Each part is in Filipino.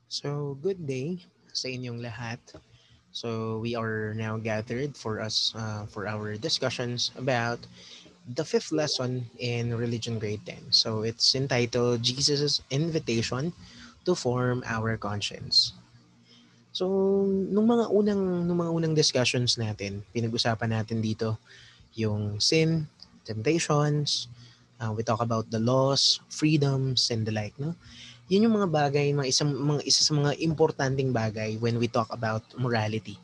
So, good day sa inyong lahat. So, we are now gathered for our discussions about the fifth lesson in Religion Grade 10. So, it's entitled Jesus' Invitation to Form Our Conscience. So, nung mga unang discussions natin, pinag-usapan natin dito yung sin, temptations, we talk about the laws, freedoms, and the like, no? Yun yung mga bagay, isa sa mga importanteng bagay when we talk about morality,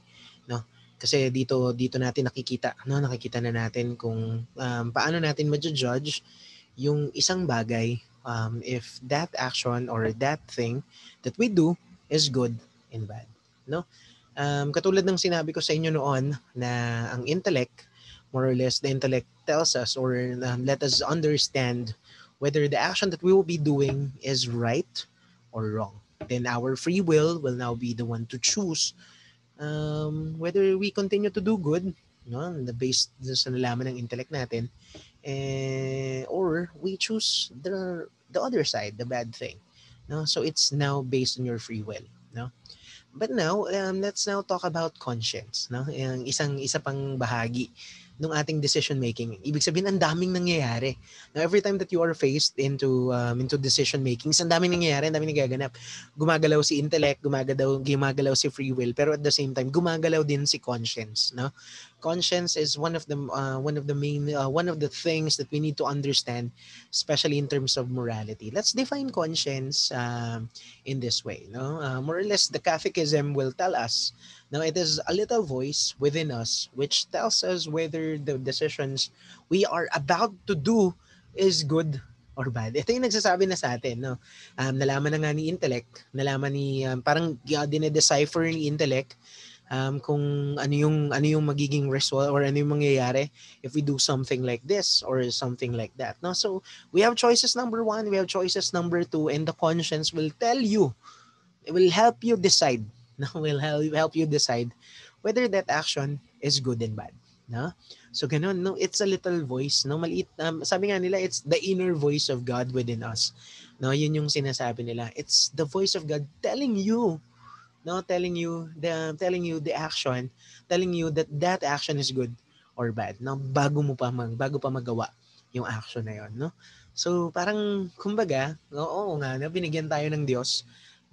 no? Kasi dito natin nakikita, no, nakikita na natin kung paano natin ma-judge yung isang bagay, if that action or that thing that we do is good and bad, no? Katulad ng sinabi ko sa inyo noon na ang intellect, more or less, the intellect tells us or let us understand whether the action that we will be doing is right or wrong. Then our free will now be the one to choose whether we continue to do good, no, based sa nalaman ng intellect natin, or we choose the other side, the bad thing. No, so it's now based on your free will. No, but now, let's now talk about conscience, no? Yung isa pang bahagi ng ating decision making. Ibig sabihin, ang daming nangyayari. Now, every time that you are faced into decision making, ang daming nangyayari, ang daming nagaganap. Gumagalaw si intellect, gumagalaw si free will, pero at the same time, gumagalaw din si conscience, no? Conscience is one of the things that we need to understand, especially in terms of morality. Let's define conscience in this way. No, more or less, the Catechism will tell us. Now, it is a little voice within us which tells us whether the decisions we are about to do is good or bad. Ito yung nagsasabi na sa atin, no? Nalaman na nga ni intellect, nalaman ni parang dinedecipher ni intellect kung ano yung magiging result or ano yung mangyayari if we do something like this or something like that, no? So we have choices number 1, we have choices number 2, and the conscience will tell you, it will help you decide, no, will help you decide whether that action is good and bad, no? So ganun, no, it's a little voice, no, maliit, sabi nga nila, it's the inner voice of God within us, no? Yun yung sinasabi nila, it's the voice of God telling you, no, telling you the action, telling you that that action is good or bad, no, bago pa magawa yung action na yon, no? So parang kumbaga, oo nga na binigyan tayo ng Diyos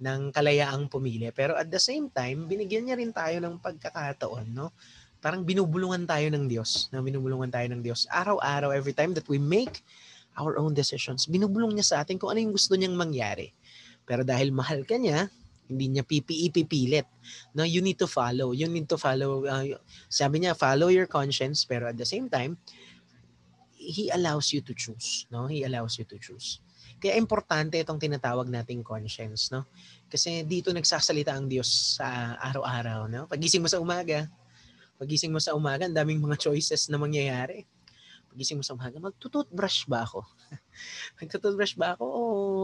ng kalayaang pumili, pero at the same time binigyan niya rin tayo ng pagkakataon, no? Parang binubulungan tayo ng Diyos, na binubulungan tayo ng Diyos araw-araw, every time that we make our own decisions, binubulong niya sa atin kung ano yung gusto niyang mangyari. Pero dahil mahal ka niya, hindi niya ipipilit. No, you need to follow. You need to follow. Sabi niya, follow your conscience. Pero at the same time, He allows you to choose. No, He allows you to choose. Kaya importante itong tinatawag nating conscience. No, kasi dito nagsasalita ang Diyos sa araw-araw. No, pagising mo sa umaga, ang daming mga choices na mangyayari. Pagising mo sa umaga, magtututbrush ba ako? Nagtututbrush ba ako? O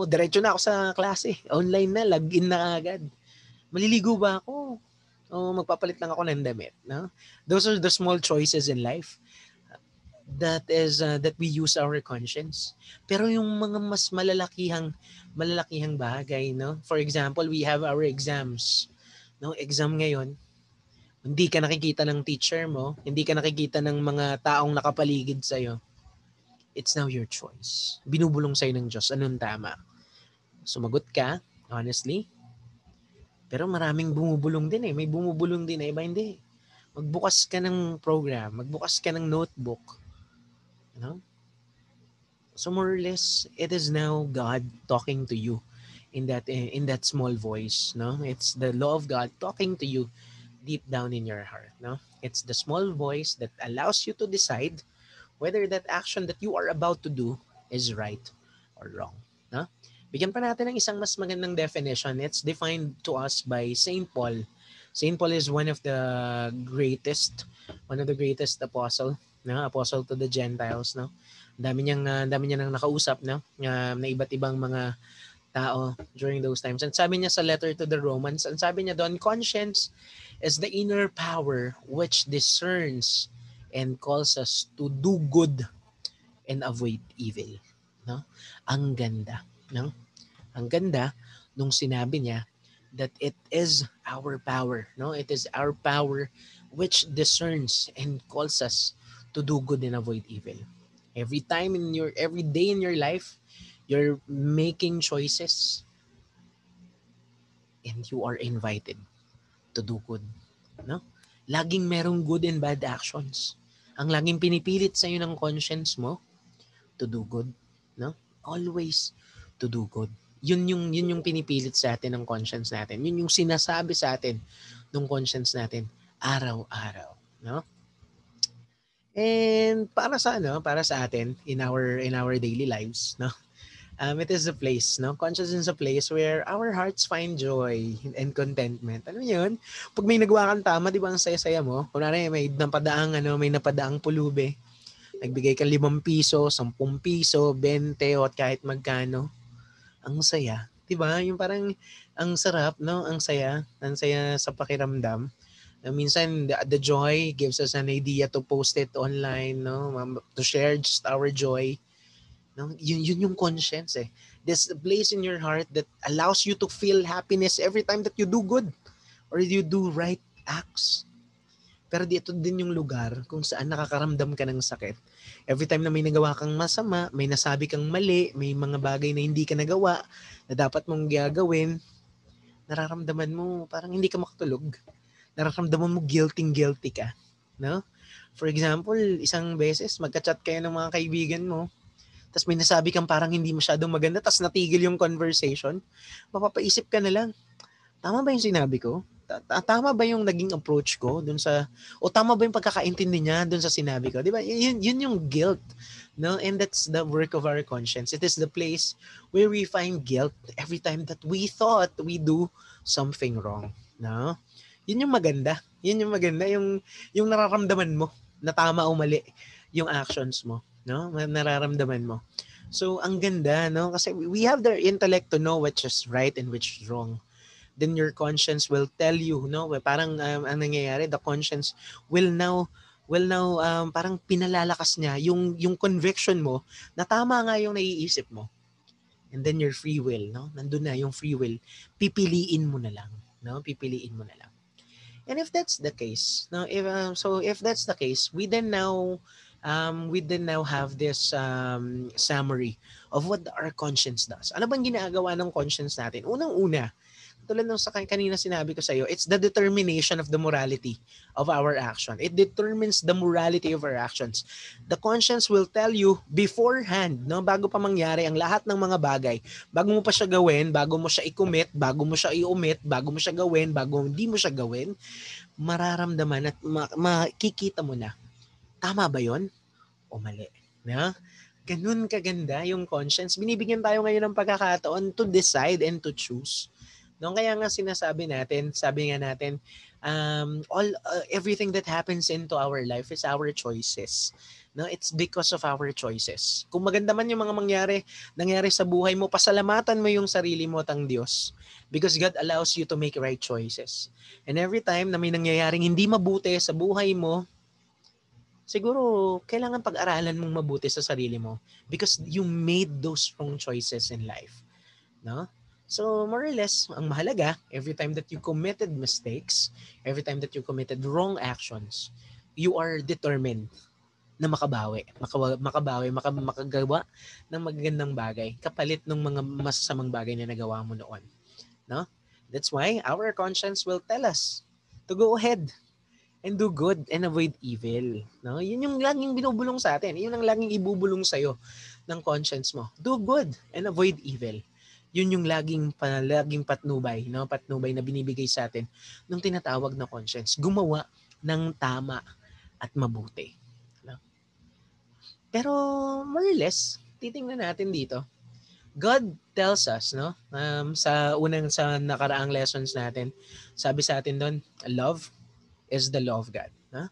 diretso na ako sa klase. Online na, login na agad. Maliligo ba ako? O magpapalit lang ako ng damit, no? Those are the small choices in life that we use our conscience. Pero yung mga mas malalakihang bagay, no? For example, we have our exams. No, exam ngayon, hindi ka nakikita ng teacher mo, hindi ka nakikita ng mga taong nakapaligid sa iyo. It's now your choice. Binubulong sa'yo ng Diyos, anong tama? Sumagot ka, honestly, pero maraming bumubulong din eh. May bumubulong din na iba hindi. Magbukas ka ng program, magbukas ka ng notebook. You know? So more or less, it is now God talking to you in that small voice. No, it's the law of God talking to you deep down in your heart. No, it's the small voice that allows you to decide whether that action that you are about to do is right or wrong. No? Bigyan pa natin ng isang mas magandang definition. It's defined to us by Saint Paul. Saint Paul is one of the greatest apostle to the Gentiles, no? Dami niyang nakausap, no? Na iba't ibang mga tao during those times. And sabi niya sa letter to the Romans, and sabi niya doon, conscience is the inner power which discerns and calls us to do good and avoid evil. No? Ang ganda. No? Ang ganda nung sinabi niya that it is our power, no? It is our power which discerns and calls us to do good and avoid evil. Every day in your life, you're making choices and you are invited to do good, no? Laging merong good and bad actions. Ang laging pinipilit sa ng conscience mo to do good, no? Always to do good. Yun yung pinipilit sa atin ng conscience natin. Yun yung sinasabi sa atin ng conscience natin araw-araw, no? And para sa atin in our daily lives, no? It is a place, no? Conscious is a place where our hearts find joy and contentment. Ano yun? Pag may nagawa kang tama, di ba ang saya-saya mo? Kunwari, may napadaang pulube. Nagbigay ka 5 piso, 10 piso, 20 o at kahit magkano. Ang saya. Di ba? Yung parang ang sarap, no? Ang saya sa pakiramdam. Minsan, the joy gives us an idea to post it online, no? To share just our joy. No? Yun yung conscience eh. There's a place in your heart that allows you to feel happiness every time that you do good or you do right acts. Pero dito din yung lugar kung saan nakakaramdam ka ng sakit. Every time na may nagawa kang masama, may nasabi kang mali, may mga bagay na hindi ka nagawa na dapat mong gagawin, nararamdaman mo parang hindi ka makatulog. Nararamdaman mo guilty ka. No? For example, isang beses magka-chat kayo ng mga kaibigan mo, tapos may nasabi kang parang hindi masyadong maganda, tapos natigil yung conversation, mapapaisip ka na lang, tama ba yung sinabi ko? Tama ba yung naging approach ko dun sa, o tama ba yung pagkakaintindi niya dun sa sinabi ko? Di ba? Yun yung guilt. No? And that's the work of our conscience. It is the place where we find guilt every time that we thought we do something wrong. No? Yun yung maganda. Yung nararamdaman mo na tama o mali yung actions mo. No? Nararamdaman mo. So, ang ganda, no? Kasi we have the intellect to know which is right and which is wrong. Then your conscience will tell you, no? Parang ang nangyayari, the conscience will now parang pinalalakas niya yung conviction mo na tama nga yung naiisip mo. And then your free will, no? Nandun na yung free will. Pipiliin mo na lang, no? Pipiliin mo na lang. And if that's the case, no? If that's the case, we then now have this summary of what our conscience does. Ano bang ginagawa ng conscience natin? Unang-una, tulad ng sa kanina sinabi ko sa iyo, it's the determination of the morality of our action. It determines the morality of our actions. The conscience will tell you beforehand, no, bago pa mangyari ang lahat ng mga bagay, bago mo pa siya gawin, bago mo siya i-commit, bago mo siya i-omit, bago mo siya gawin, bago hindi mo siya gawin, mararamdaman at makikita mo na, tama ba yon o mali? Na? Ganun kaganda yung conscience. Binibigyan tayo ngayon ng pagkakataon to decide and to choose. No, kaya nga sabi nga natin, everything that happens into our life is our choices. No, it's because of our choices. Kung maganda man yung mga nangyari sa buhay mo, pasalamatan mo yung sarili mo at ang Diyos. Because God allows you to make right choices. And every time na may nangyayaring hindi mabuti sa buhay mo, siguro kailangan pag-aralan mong mabuti sa sarili mo because you made those wrong choices in life. No? So, more or less, ang mahalaga, every time that you committed mistakes, every time that you committed wrong actions, you are determined na makagawa ng magagandang bagay kapalit ng mga masasamang bagay na nagawa mo noon. No? That's why our conscience will tell us to go ahead and do good and avoid evil. No? Yun yung laging binubulong sa atin. Yun ang laging ibubulong sa'yo ng conscience mo. Do good and avoid evil. Yun yung laging patnubay, no? Patnubay na binibigay sa atin ng tinatawag na conscience. Gumawa ng tama at mabuti. No? Pero more or less, titingnan natin dito. God tells us, no? Sa nakaraang lessons natin, sabi sa atin doon, love is the law of God. No?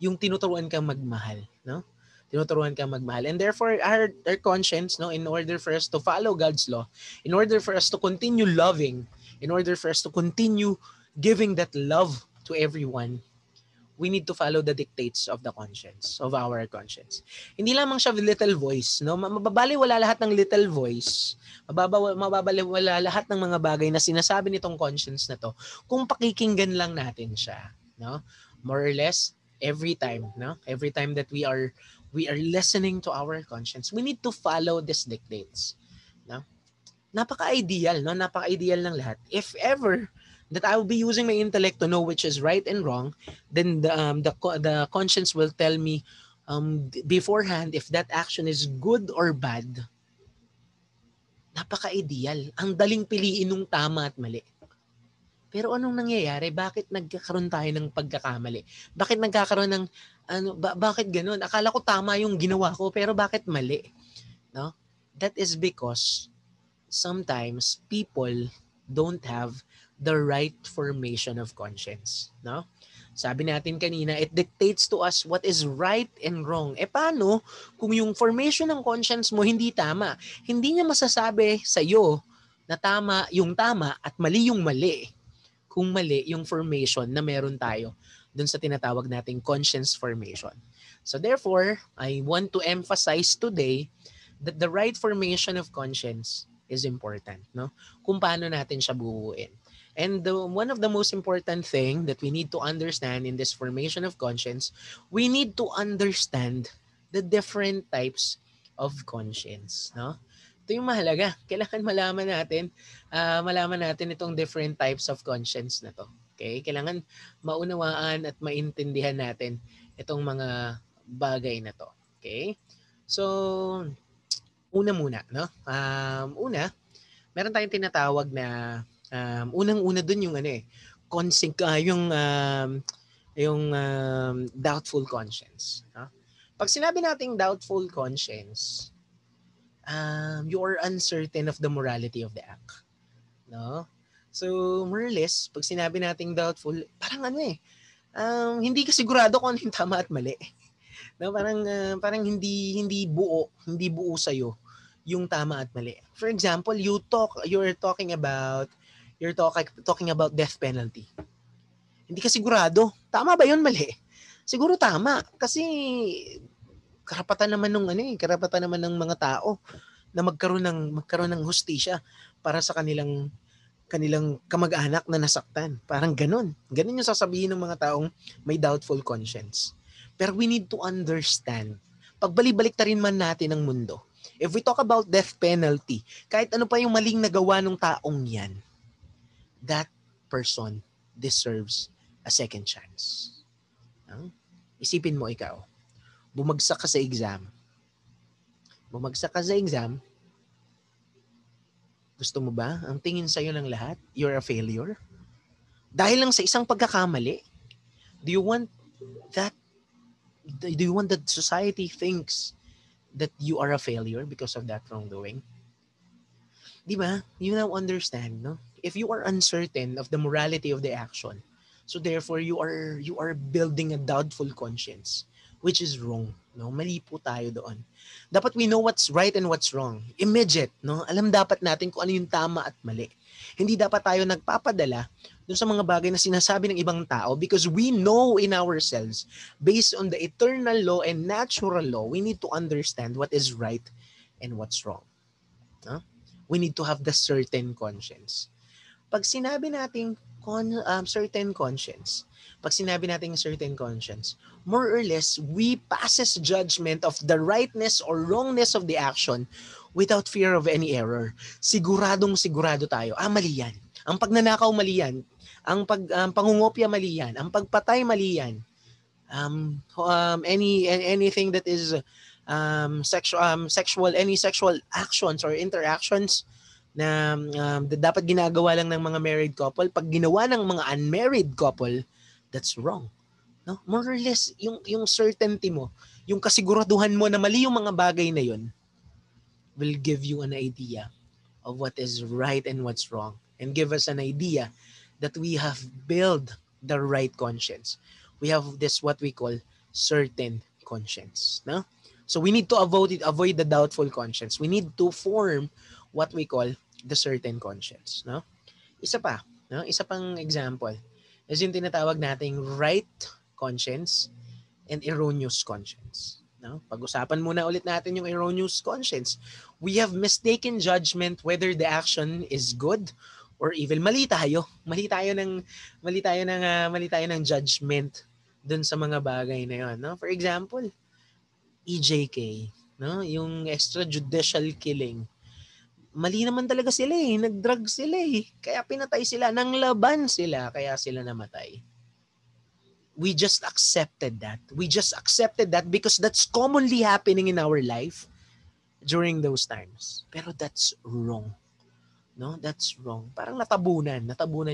Yung tinuturuan kang magmahal, no? Tinuturuan kang magmahal. And therefore, our conscience, no, in order for us to follow God's law, in order for us to continue loving, in order for us to continue giving that love to everyone, we need to follow the dictates of the conscience, of our conscience. Hindi lamang siya little voice, no? Mababaliwala lahat ng little voice. Mababaliwala lahat ng mga bagay na sinasabi nitong conscience na to kung pakikinggan lang natin siya, no? More or less every time, no? Every time that we are listening to our conscience, we need to follow these dictates, no? Napaka-ideal, no? Napaka-ideal ng lahat. If ever that I will be using my intellect to know which is right and wrong, then the conscience will tell me beforehand if that action is good or bad. Napaka-ideal. Ang daling piliin ng tama at mali. Pero anong nangyayari? Bakit nagkakaroon tayo ng pagkakamali? Bakit nagkakaroon ng bakit ganoon? Akala ko tama yung ginawa ko pero bakit mali? No? That is because sometimes people don't have the right formation of conscience, no? Sabi natin kanina, it dictates to us what is right and wrong. Paano kung yung formation ng conscience mo hindi tama? Hindi niya masasabi sa iyo na tama yung tama at mali yung mali. Kung mali yung formation na meron tayo dun sa tinatawag nating conscience formation. So therefore, I want to emphasize today that the right formation of conscience is important, no? Kung paano natin siya buuin. And one of the most important thing that we need to understand in this formation of conscience, we need to understand the different types of conscience, no? Ito yung mahalaga. Kailangan malaman natin itong different types of conscience na to. Okay? Kailangan maunawaan at maintindihan natin itong mga bagay na to. Okay? So, una muna, no? Meron tayong tinatawag na unang-una dun yung doubtful conscience, no? Pag sinabi nating doubtful conscience, you are uncertain of the morality of the act, no? So, more or less, pag sinabi nating doubtful, parang hindi ka sigurado kung ano yung tama at mali. No, parang hindi buo sa iyo yung tama at mali. For example, you're talking about death penalty. Hindi ka sigurado, tama ba 'yun, mali? Siguro tama kasi karapatan naman ng mga tao na magkaroon ng hustisya para sa kanilang kamag-anak na nasaktan. Parang ganun. Ganun yung sasabihin ng mga taong may doubtful conscience. Pero we need to understand, pagbalik-balik ta rin man natin ang mundo, if we talk about death penalty, kahit ano pa yung maling nagawa ng taong yan, that person deserves a second chance. Isipin mo ikaw, bumagsak ka sa exam. Gusto mo ba? Ang tingin sa'yo ng lahat, you're a failure? Dahil lang sa isang pagkakamali? Do you want that society thinks that you are a failure because of that wrongdoing? Di ba? You now understand, no? If you are uncertain of the morality of the action, so therefore you are building a doubtful conscience, which is wrong, no? Mali po tayo doon. Dapat we know what's right and what's wrong. Immediate, no? Alam dapat natin kung ano yung tama at mali. Hindi dapat tayo nagpapadala dun sa mga bagay na sinasabi ng ibang tao because we know in ourselves, based on the eternal law and natural law, we need to understand what is right and what's wrong. No? We need to have the certain conscience. Pag sinabi nating certain conscience, more or less, we passes judgment of the rightness or wrongness of the action without fear of any error. Sigurado tayo, mali yan. Ang pagnanakaw, mali yan. Ang pangungopya, mali yan. Ang pagpatay, mali yan. Anything that is any sexual actions or interactions na dapat ginagawa lang ng mga married couple, pag ginawa ng mga unmarried couple, that's wrong. No? More or less, yung certainty mo, yung kasiguraduhan mo na mali yung mga bagay na yun, will give you an idea of what is right and what's wrong, and give us an idea that we have built the right conscience. We have this what we call certain conscience. No? So we need to avoid the doubtful conscience. We need to form what we call the certain conscience. No? Isa pang example is yung tinatawag nating right conscience and erroneous conscience. No? Pag-usapan muna ulit natin yung erroneous conscience. We have mistaken judgment whether the action is good or evil. Mali tayo ng judgment dun sa mga bagay na yon, no? For example, EJK, no? Yung extrajudicial killing. Mali naman talaga sila eh. Nag-drug sila eh. Kaya pinatay sila. Nang laban sila. Kaya sila namatay. We just accepted that. We just accepted that because that's commonly happening in our life during those times. Pero that's wrong. No, that's wrong. Parang natabunan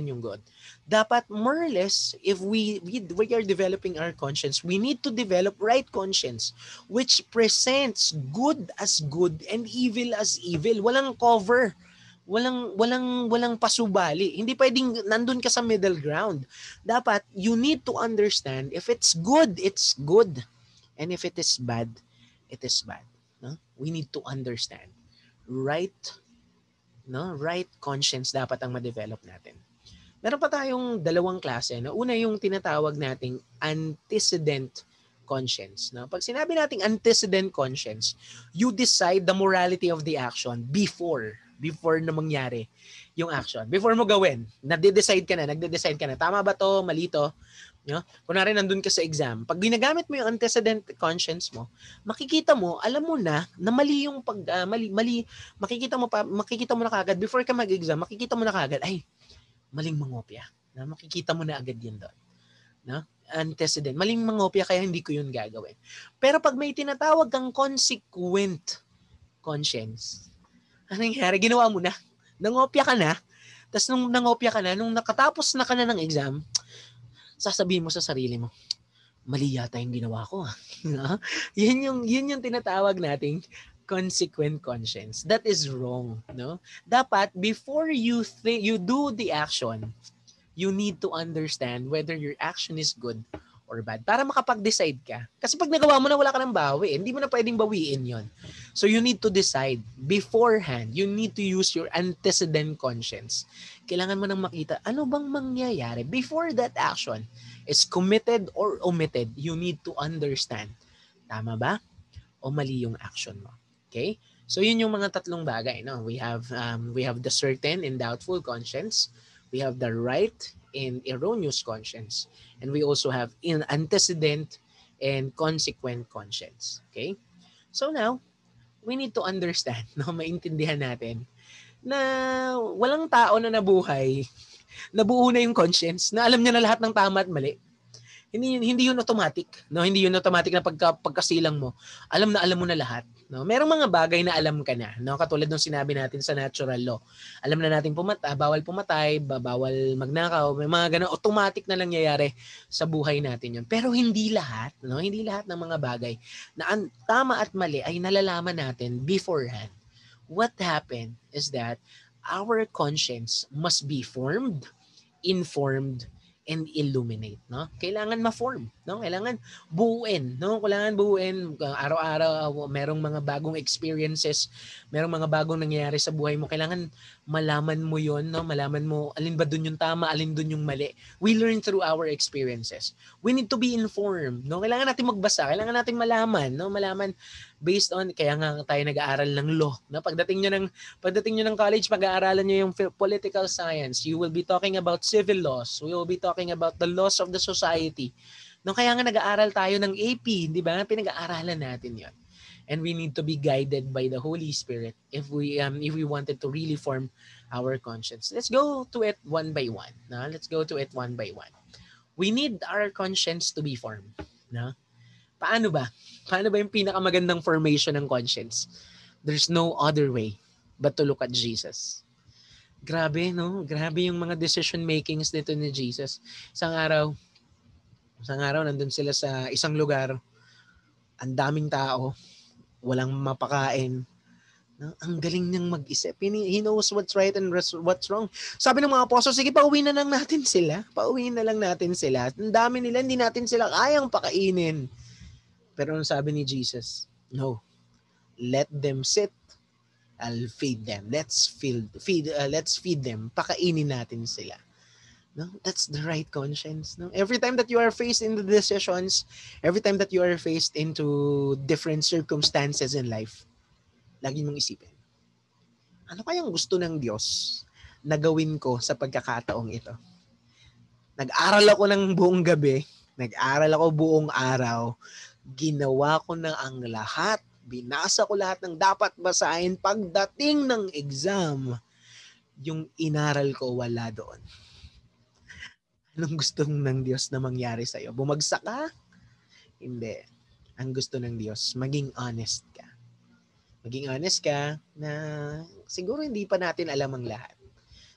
yung God. Dapat more or less, if we are developing our conscience, we need to develop right conscience, which presents good as good and evil as evil. Walang cover. Walang pasubali. Hindi pwedeng nandun ka sa middle ground. Dapat you need to understand if it's good, it's good. And if it is bad, it is bad. No? We need to understand. Right conscience dapat ang ma-develop natin. Meron pa tayong dalawang klase. No? Una yung tinatawag nating antecedent conscience. No? Pag sinabi nating antecedent conscience, you decide the morality of the action before na mangyari yung action. Before mo gawin, nagde-decide ka na, tama ba to, mali to? No? Kunwari nandun ka sa exam, pag ginagamit mo yung antecedent conscience mo, makikita mo, alam mo na mali yung mali, makikita mo na kagad before ka mag-exam, makikita mo na kagad, ay, maling mangopya. Na makikita mo na agad yun doon. No? Antecedent. Maling mangopya kaya hindi ko yun gagawin. Pero pag may tinatawag kang consequent conscience, ano nangyari? Ginawa mo na. Nangopya ka na. Tapos nung nangopya ka na, nung nakatapos na ka na ng exam, sasabihin mo sa sarili mo, mali yata yung ginawa ko. yun yung tinatawag nating consequent conscience. That is wrong, no? Dapat before you do the action, you need to understand whether your action is good or bad para makapag-decide ka. Kasi pag nagawa mo na, wala ka nang bawi. Hindi mo na pwedeng bawiin yon. So you need to decide beforehand. You need to use your antecedent conscience. Kailangan mo nang makita ano bang mangyayari before that action is committed or omitted. You need to understand. Tama ba? O mali yung action mo. Okay? So yun yung mga tatlong bagay. No? We have the certain and doubtful conscience. We have the right and erroneous conscience. And we also have antecedent and consequent conscience. Okay? So now, we need to understand, no, maintindihan natin na walang tao na nabuhay, nabuo na yung conscience, na alam niya na lahat ng tama at mali. Hindi yun automatic, no? Hindi yun automatic na pagkasilang mo, alam mo na lahat, no? Merong mga bagay na alam ka na, no? Katulad ng sinabi natin sa natural law. Alam na natin bawal pumatay, bawal magnakaw, may mga ganun automatic na nangyayari sa buhay natin yun. Pero hindi lahat, no? Hindi lahat ng mga bagay na tama at mali ay nalalaman natin beforehand. What happened is that our conscience must be formed, informed, and illuminate, no? Kailangan ma-form, no? Kailangan buuin, no? Kailangan buuin araw-araw, merong mga bagong experiences, merong mga bagong nangyayari sa buhay mo. Kailangan malaman mo 'yon, no? Malaman mo alin ba doon yung tama, alin doon yung mali. We learn through our experiences. We need to be informed, no? Kailangan natin magbasa, kailangan natin malaman, no? Malaman based on, kaya nga tayo nag-aaral ng law, no? Pagdating nyo ng college, pag-aaralan nyo yung political science, you will be talking about civil laws. We will be talking about the laws of the society. No, kaya nga nag-aaral tayo ng AP, di ba? Pinag-aaralan natin yon. And we need to be guided by the Holy Spirit if we wanted to really form our conscience. Let's go to it one by one. No? Let's go to it one by one. We need our conscience to be formed. No? Paano ba? Paano ba yung pinakamagandang formation ng conscience? There's no other way but to look at Jesus. Grabe, no? Grabe yung mga decision makings dito ni Jesus. Isang araw nandun sila sa isang lugar, ang daming tao, walang mapakain. No? Ang galing niyang mag-isip. He knows what's right and what's wrong. Sabi ng mga apostles, sige, pauwiin na lang natin sila. Pauwiin na lang natin sila. Ang dami nila, hindi natin sila kayang pakainin. Pero ang sabi ni Jesus, no, let them sit. I'll feed them. Let's feed them. Pakainin natin sila. No? That's the right conscience. No? Every time that you are faced into decisions, every time that you are faced into different circumstances in life, lagi mong isipin, ano kayang gusto ng Diyos na gawin ko sa pagkakataong ito? Nag-aral ako ng buong gabi, nag-aral ako buong araw, ginawa ko na ang lahat, binasa ko lahat ng dapat basahin pagdating ng exam. Yung inaral ko wala doon. Anong gusto ng Diyos na mangyari sa'yo? Bumagsak ka? Hindi. Ang gusto ng Diyos, maging honest ka. Maging honest ka na siguro hindi pa natin alam ang lahat.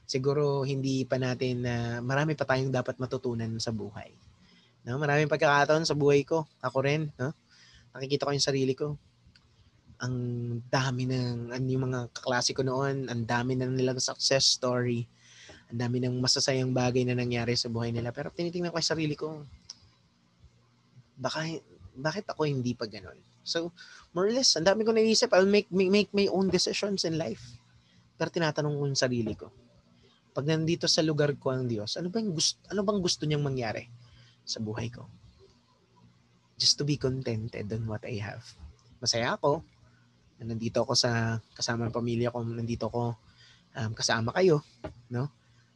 Siguro hindi pa natin marami pa tayong dapat matutunan sa buhay. No? Maraming pagkakataon sa buhay ko. Ako rin. No? Nakikita ko yung sarili ko. Ang dami yung mga kaklase ko noon, ang dami na nilang success story. Ang dami ng masasayang bagay na nangyari sa buhay nila. Pero tinitingnan ko yung sarili ko, bakit ako hindi pa ganun? So, more or less, ang dami ko naisip, I'll make my own decisions in life. Pero tinatanong ko yung sarili ko, pag nandito sa lugar ko ang Diyos, ano bang gusto niyang mangyari sa buhay ko? Just to be contented on what I have. Masaya ako na nandito ako kasama ng pamilya ko, nandito ako kasama kayo, no?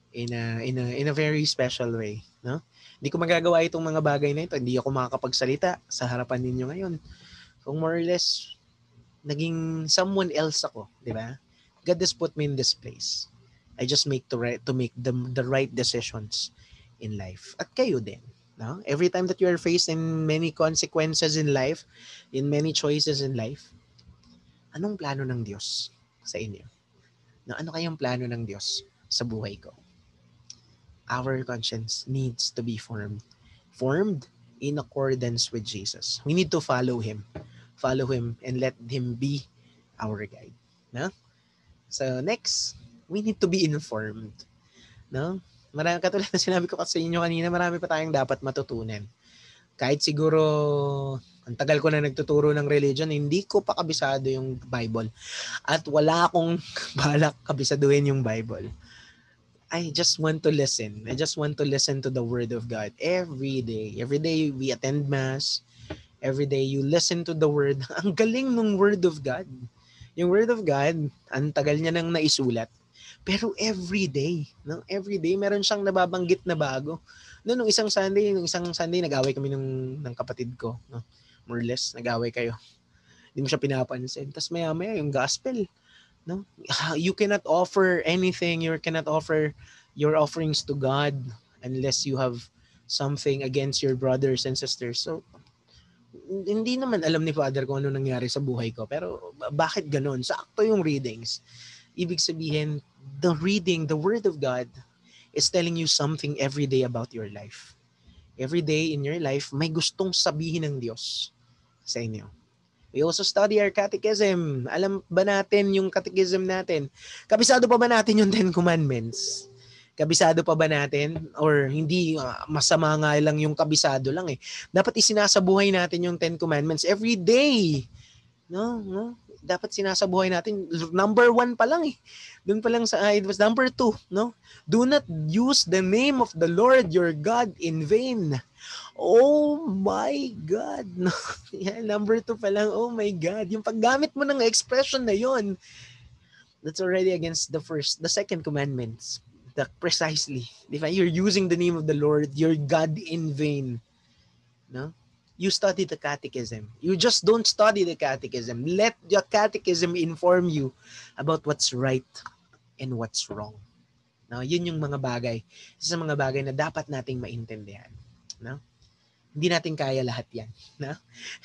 In a very special way, no? Hindi ko magagawa itong mga bagay na ito, hindi ako makakapagsalita sa harapan ninyo ngayon. So more or less, naging someone else ako, di ba? God has put me in this place. I just make to make the right decisions in life. At kayo din, no? Every time that you are faced in many consequences in life, in many choices in life, anong plano ng Diyos sa inyo? No, ano kayang plano ng Diyos sa buhay ko? Our conscience needs to be formed in accordance with Jesus. We need to follow Him and let Him be our guide. No? So next, we need to be informed. No? Katulad na sinabi ko kasi inyo kanina, marami pa tayong dapat matutunan. Kahit siguro, ang tagal ko na nagtuturo ng religion, hindi ko pa kabisado yung Bible. At wala akong balak kabisaduhin yung Bible. I just want to listen. I just want to listen to the Word of God every day. Every day we attend Mass. Every day you listen to the Word. Ang galing ng Word of God. Yung Word of God, ang tagal niya nang naisulat. Pero every day, no? Every day meron siyang nababanggit na bago. No, nung isang Sunday nag-away kami ng kapatid ko, no? More or less, nag-away kayo. Hindi mo siya pinapansin. Tapos maya-maya yung gospel, no? You cannot offer anything, you cannot offer your offerings to God unless you have something against your brothers and sisters. So, hindi naman alam ni Father kung ano nangyari sa buhay ko. Pero bakit ganun? Sakto yung readings. Ibig sabihin, the Word of God is telling you something every day about your life. Every day in your life, may gustong sabihin ng Diyos sa inyo. We also study our catechism. Alam ba natin yung catechism natin? Kabisado pa ba natin yung 10 Commandments? Kabisado pa ba natin? Or hindi, masama nga lang yung kabisado lang eh. Dapat isinasabuhay natin yung 10 Commandments every day. No? Dapat sinasabuhay natin. Number 1 pa lang eh. Doon pa lang it was number 2. No? Do not use the name of the Lord your God in vain. Oh my God. No? Yeah, number 2 pa lang. Oh my God. Yung paggamit mo ng expression na yon, that's already against the second commandments. Precisely. If you're using the name of the Lord, your God in vain. No? You study the catechism. You just don't study the catechism. Let the catechism inform you about what's right and what's wrong. No? Yun yung mga bagay. Isa sa mga bagay na dapat nating maintindihan. No? Hindi natin kaya lahat yan. No?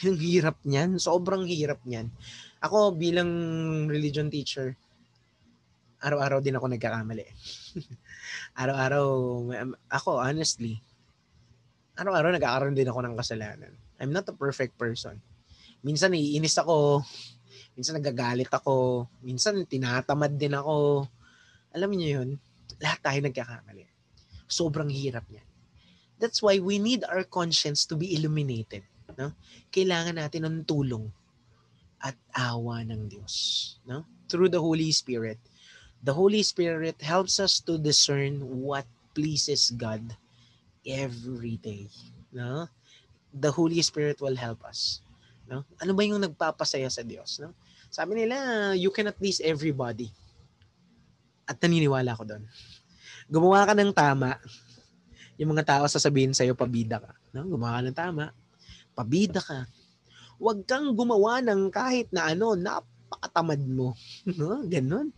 Yung hirap niyan. Sobrang hirap niyan. Ako bilang religion teacher, araw-araw din ako nagkakamali. Araw-araw, ako honestly, araw-araw nagkakaroon din ako ng kasalanan. I'm not a perfect person. Minsan iinis ako, minsan nagagalit ako, minsan tinatamad din ako. Alam niyo yun, lahat tayo nagkakamali. Sobrang hirap niyan. That's why we need our conscience to be illuminated. No? Kailangan natin ng tulong at awa ng Diyos. No? Through the Holy Spirit. The Holy Spirit helps us to discern what pleases God every day. No? The Holy Spirit will help us. No? Ano ba yung nagpapasaya sa Diyos? No? Sabi nila, you cannot please everybody. At naniniwala ko doon. Gumawa ka ng tama, yung mga tao sasabihin sa'yo, pabida ka. No? Gumawa ka ng tama, pabida ka. Huwag kang gumawa ng kahit na ano, napakatamad mo. No? Ganon.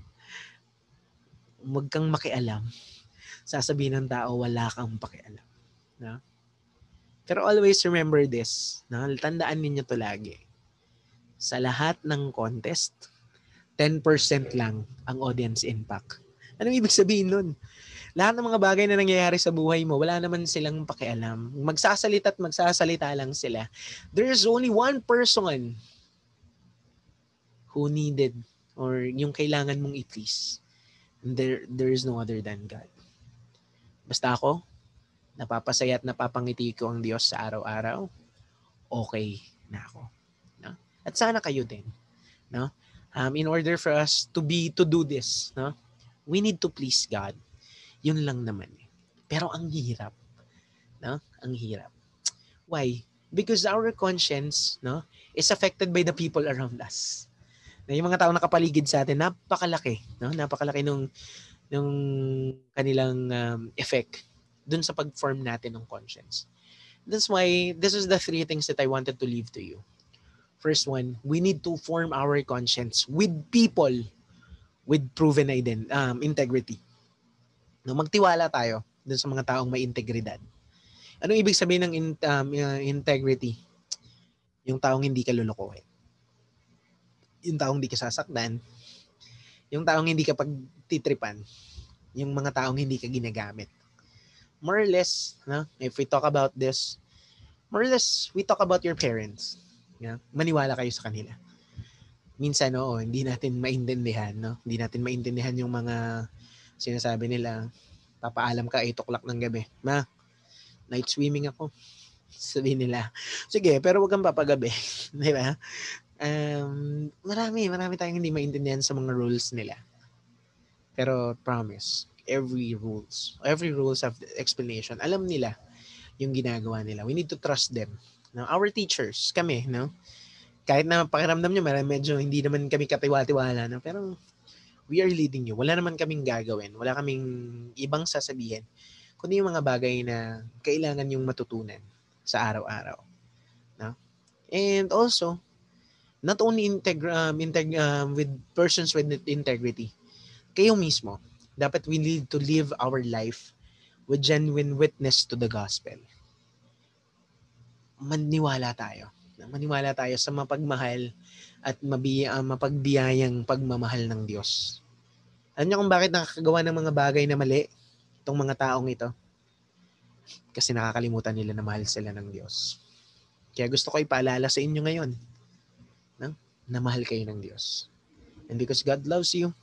Huwag kang makialam. Sasabihin ng tao, wala kang pakialam. No? Pero always remember this. No? Tandaan ninyo to lagi. Sa lahat ng contest, 10% lang ang audience impact. Anong ibig sabihin nun? Lahat ng mga bagay na nangyayari sa buhay mo, wala naman silang pakialam. Magsasalita at magsasalita lang sila. There's only one person who needed or yung kailangan mong i-please. There is no other than God. Basta ako, napapasaya at napapangiti ko ang Diyos sa araw-araw, okay na ako. No? At sana kayo din. No? In order for us to do this, no? We need to please God. Yun lang naman. Pero ang hirap. No? Ang hirap. Why? Because our conscience, no, is affected by the people around us. Na yung mga tao nakapaligid sa atin, napakalaki. No? Napakalaki nung kanilang effect dun sa pag-form natin ng conscience. That's why this is the 3 things that I wanted to leave to you. First one, we need to form our conscience with people with proven integrity. No, magtiwala tayo dun sa mga taong may integridad. Anong ibig sabihin ng integrity? Yung taong hindi ka lulukuhin. Yung taong hindi ka sasakdan. Yung taong hindi ka pagtitripan. Yung mga taong hindi ka ginagamit. More or less, no? If we talk about this, more or less, we talk about your parents. Yeah? Maniwala kayo sa kanila. Minsan, hindi natin maintindihan, no? Hindi natin maintindihan yung mga sinasabi nila, papaalam ka 8 o'clock ng gabi. Ma, night swimming ako. Sabihin nila, sige, pero wag kang papagabi. Di ba? Marami tayong hindi maintindihan sa mga rules nila. Pero promise, every rules have explanation. Alam nila yung ginagawa nila. We need to trust them. No? Our teachers, kami, no? Kahit na pakiramdam nyo, medyo hindi naman kami katiwa-tiwala, no? Pero we are leading you. Wala naman kaming gagawin. Wala kaming ibang sasabihin. Kundi yung mga bagay na kailangan yung matutunan sa araw-araw. No? And also, not only with persons with integrity, kayo mismo, dapat we need to live our life with genuine witness to the gospel. Maniwala tayo sa mapagmahal at mapagbiyayang pagmamahal ng Diyos. Alam niyo kung bakit nakakagawa ng mga bagay na mali itong mga taong ito? Kasi nakakalimutan nila na mahal sila ng Diyos. Kaya gusto ko ipaalala sa inyo ngayon, no? Na mahal kayo ng Diyos. And because God loves you,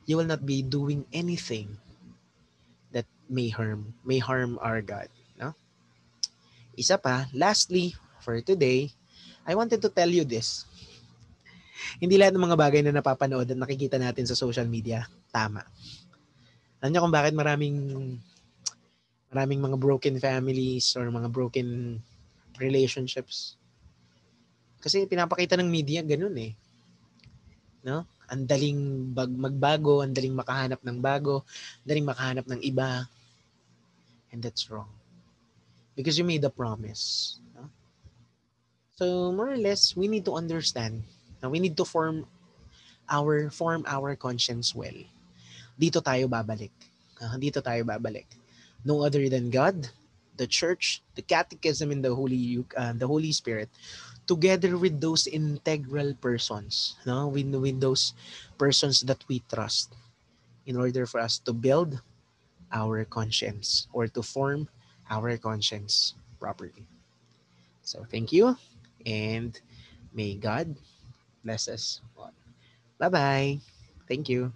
you will not be doing anything that may harm our God. No? Isa pa, lastly, for today, I wanted to tell you this. Hindi lahat ng mga bagay na napapanood at nakikita natin sa social media, tama. Alam niyo kung bakit maraming mga broken families or mga broken relationships? Kasi pinapakita ng media ganun eh. No? Ang daling magbago, ang daling makahanap ng bago, ang daling makahanap ng iba. And that's wrong. Because you made a promise. No? So more or less, we need to understand na we need to form our conscience well. Dito tayo babalik. Dito tayo babalik. No other than God, the church, the catechism, and the Holy Spirit, together with those integral persons, no? with those persons that we trust, in order for us to build our conscience or to form our conscience properly. So thank you, and may God bless us all. Bye-bye. Thank you.